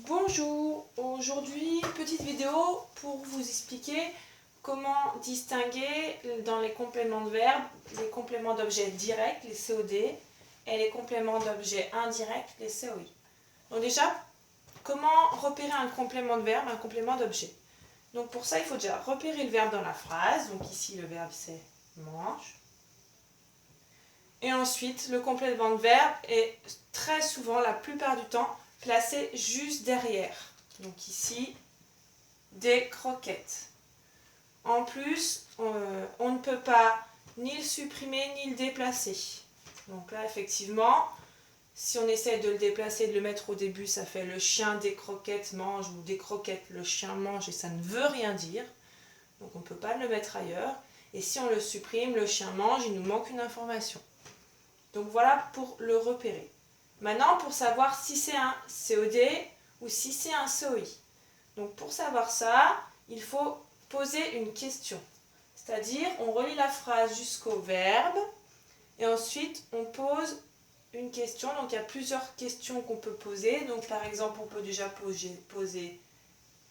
Bonjour, aujourd'hui petite vidéo pour vous expliquer comment distinguer dans les compléments de verbes les compléments d'objets directs, les COD, et les compléments d'objets indirects, les COI. Donc déjà, comment repérer un complément de verbe, un complément d'objet? Donc pour ça, il faut déjà repérer le verbe dans la phrase. Donc ici, le verbe c'est mange. Et ensuite, le complément de verbe est très souvent, la plupart du temps, placé juste derrière. Donc ici, des croquettes. En plus, on ne peut pas ni le supprimer ni le déplacer. Donc là, effectivement, si on essaie de le déplacer, de le mettre au début, ça fait le chien des croquettes mange ou des croquettes le chien mange et ça ne veut rien dire. Donc on ne peut pas le mettre ailleurs. Et si on le supprime, le chien mange, il nous manque une information. Donc voilà pour le repérer. Maintenant, pour savoir si c'est un COD ou si c'est un COI. Donc pour savoir ça, il faut poser une question. C'est-à-dire, on relit la phrase jusqu'au verbe et ensuite on pose une question. Donc il y a plusieurs questions qu'on peut poser. Donc par exemple, on peut déjà poser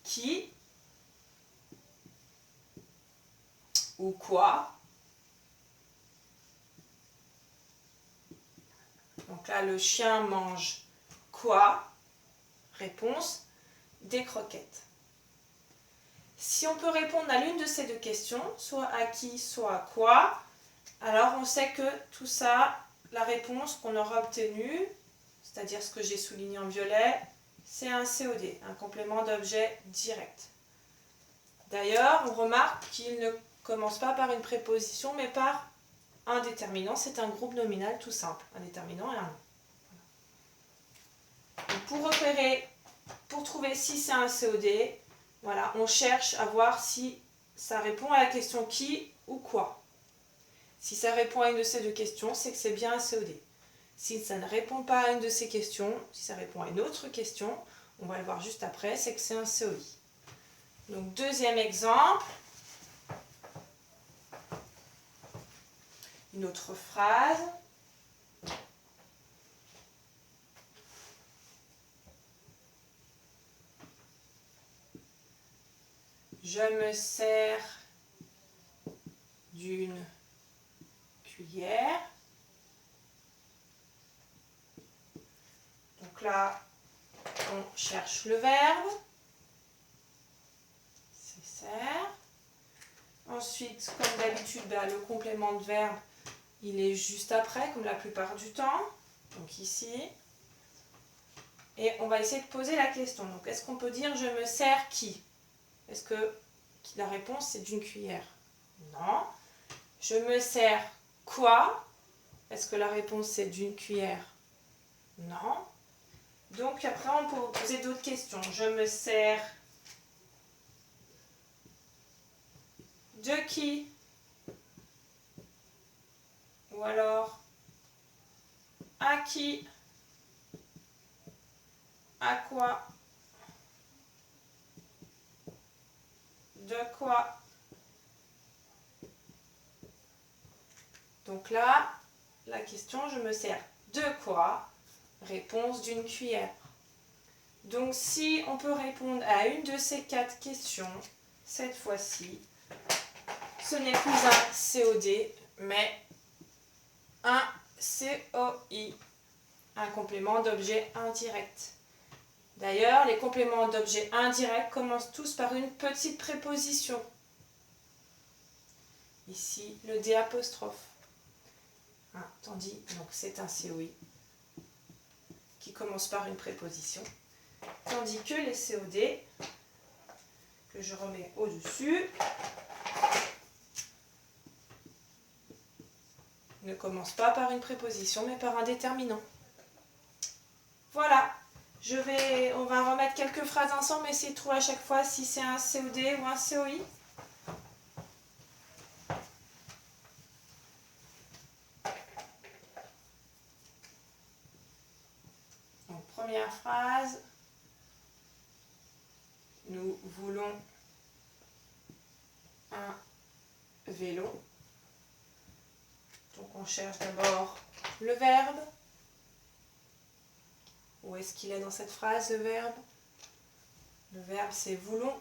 qui ou quoi. Donc là, le chien mange quoi? Réponse, des croquettes. Si on peut répondre à l'une de ces deux questions, soit à qui, soit à quoi, alors on sait que tout ça, la réponse qu'on aura obtenue, c'est-à-dire ce que j'ai souligné en violet, c'est un COD, un complément d'objet direct. D'ailleurs, on remarque qu'il ne commence pas par une préposition, mais par un déterminant. C'est un groupe nominal tout simple, un déterminant et un nom. Donc pour repérer, pour trouver si c'est un COD, voilà, on cherche à voir si ça répond à la question qui ou quoi. Si ça répond à une de ces deux questions, c'est que c'est bien un COD. Si ça ne répond pas à une de ces questions, si ça répond à une autre question, on va le voir juste après, c'est que c'est un COI. Donc deuxième exemple, une autre phrase. Je me sers d'une cuillère. Donc là, on cherche le verbe. Se sert. Ensuite, comme d'habitude, le complément de verbe, il est juste après, comme la plupart du temps. Donc ici. Et on va essayer de poser la question. Donc, est-ce qu'on peut dire « je me sers qui » Est-ce que la réponse, c'est d'une cuillère? Non. Je me sers quoi? Est-ce que la réponse, c'est d'une cuillère? Non. Donc, après, on peut poser d'autres questions. Je me sers de qui? Ou alors, à qui? À quoi? De quoi? Donc là, la question, je me sers de quoi? Réponse d'une cuillère. Donc si on peut répondre à une de ces quatre questions, cette fois-ci, ce n'est plus un COD, mais un COI, un complément d'objet indirect. D'ailleurs, les compléments d'objet indirects commencent tous par une petite préposition. Ici, le D'. Tandis, donc c'est un COI qui commence par une préposition. Tandis que les COD, que je remets au-dessus, ne commencent pas par une préposition, mais par un déterminant. Voilà, on va remettre quelques phrases ensemble, essayer de trouver à chaque fois si c'est un COD ou un COI. Donc, première phrase, nous voulons un vélo. Donc on cherche d'abord le verbe. Où est-ce qu'il est dans cette phrase, le verbe? Le verbe, c'est voulons.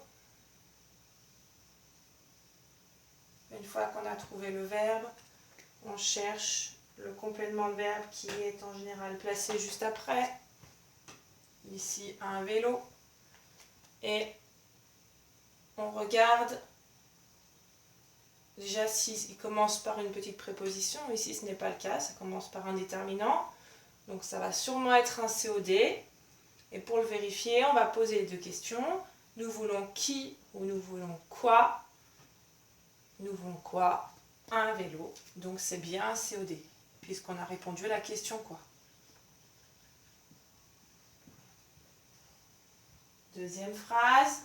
Une fois qu'on a trouvé le verbe, on cherche le complément de verbe qui est en général placé juste après. Ici, un vélo. Et on regarde déjà s'il commence par une petite préposition. Ici, ce n'est pas le cas, ça commence par un déterminant. Donc ça va sûrement être un COD. Et pour le vérifier, on va poser les deux questions. Nous voulons qui ou nous voulons quoi? Nous voulons quoi? Un vélo. Donc c'est bien un COD, puisqu'on a répondu à la question quoi. Deuxième phrase.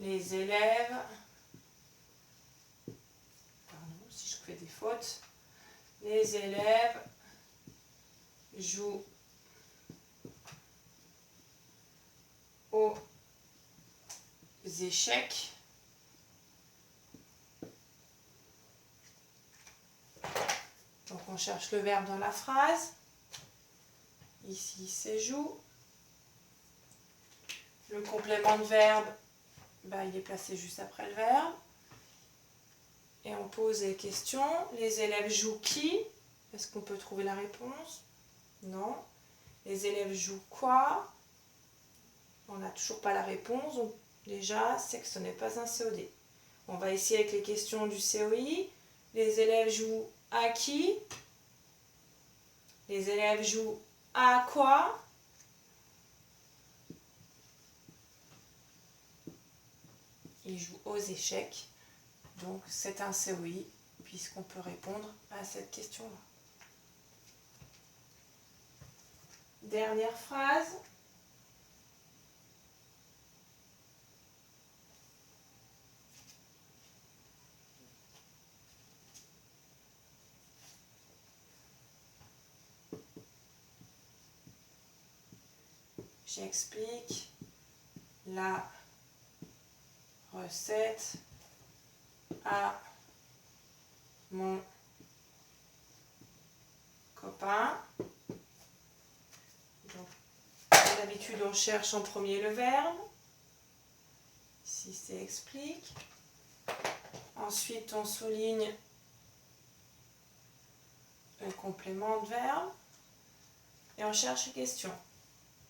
Les élèves... Pardon si je fais des fautes. Les élèves jouent aux échecs. Donc on cherche le verbe dans la phrase. Ici c'est joue. Le complément de verbe, il est placé juste après le verbe. Et on pose les questions. Les élèves jouent qui? Est-ce qu'on peut trouver la réponse? Non. Les élèves jouent quoi? On n'a toujours pas la réponse. Donc déjà, c'est que ce n'est pas un COD. On va essayer avec les questions du COI. Les élèves jouent à qui? Les élèves jouent à quoi? Ils jouent aux échecs. Donc c'est un COI puisqu'on peut répondre à cette question-là. Dernière phrase. J'explique la recette à mon copain. Donc, comme d'habitude, on cherche en premier le verbe. Ici, c'est explique. Ensuite, on souligne le complément de verbe. Et on cherche les questions.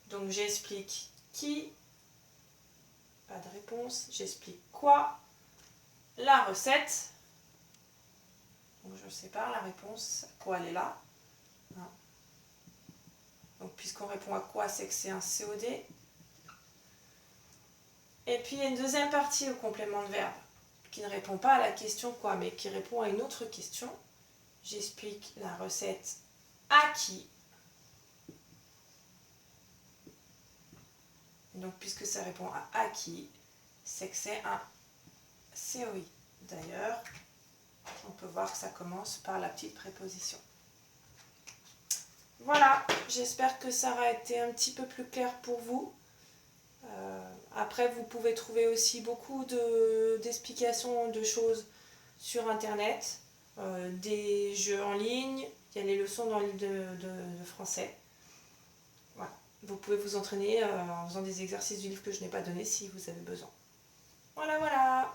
Donc, j'explique qui. Pas de réponse. J'explique quoi. La recette. Donc, je sépare la réponse. Quoi, elle est là. Donc, puisqu'on répond à quoi, c'est que c'est un COD. Et puis, il y a une deuxième partie au complément de verbe qui ne répond pas à la question quoi, mais qui répond à une autre question. J'explique la recette à qui. Donc, puisque ça répond à qui, c'est que c'est un COI. D'ailleurs, on peut voir que ça commence par la petite préposition. Voilà, j'espère que ça aura été un petit peu plus clair pour vous. Après, vous pouvez trouver aussi beaucoup d'explications de choses sur Internet, des jeux en ligne, il y a les leçons dans le livre de français. Voilà. Vous pouvez vous entraîner en faisant des exercices du livre que je n'ai pas donné si vous avez besoin. Voilà, voilà.